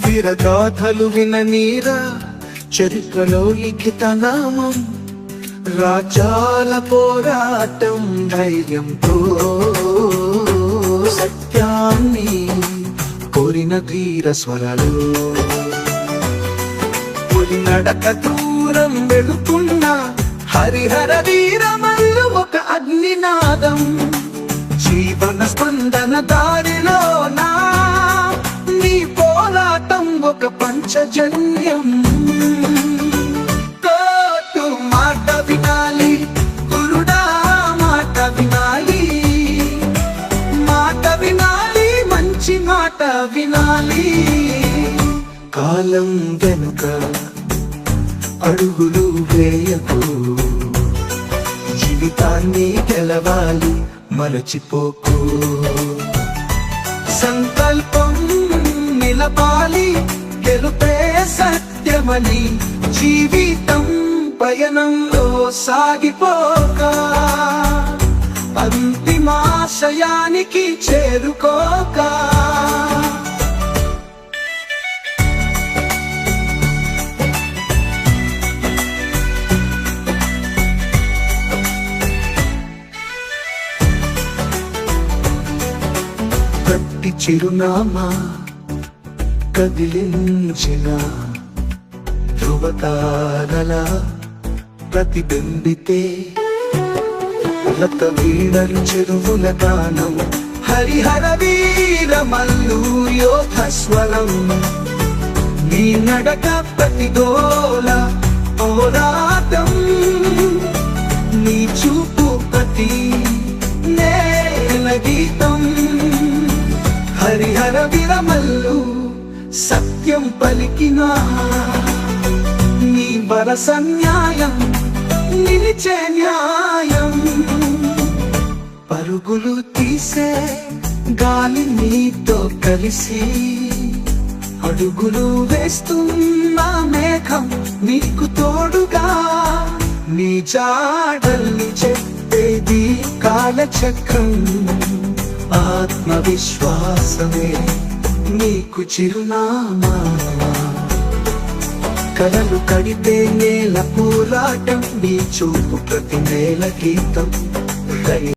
వీరగాథలు విననీరా చరిత్రలో లిఖిత నామం రాజ్యాల పోరాటం ధైర్యంతో సత్యాన్ని కోరిన ధీర స్వరాలు నడక దూరం వెళుతున్న హరిహర వీరమల్లు ఒక అగ్నినాదం జీవన స్పందన దారిలో నా నీ పోరాటం ఒక పంచజన్యం కోటు మాట వినాలి గురుడా మాట వినాలి మాట వినాలి మంచి మాట వినాలి కాలం వెనుక అడుగులు వేయకు జీవితాన్ని గెలవాలి మరచిపోకు సంకల్పం నిలపాలి గెలుపే సత్యమని జీవితం పయనంలో సాగిపోక అంతిమాశయానికి చేరుకోక గట్టి చిరునామా కదిలించిన ధృవతారల ప్రతిబింబితే లత వీణలు చెరువుల గానం హరిహర వీరమల్లు యోధ స్వరం నీ నడక ప్రతిదోల పోరాటం నీ చూపు ప్రతి నేల గీతం హరిహర వీరమల్లు సత్యం పలికిన నీ వరస న్యాయం నిలిచే న్యాయం పరుగులు తీసే గాలి నీతో కలిసి అడుగులు వేస్తున్న మేఘం నీకు తోడుగా నీ జాడల్ని చెప్పేది కాలచక్రం ఆత్మవిశ్వాసమే నీకు చిరునామా కలలు కడితే నేల పోరాటం నీ చూపు ప్రతి నేల గీతం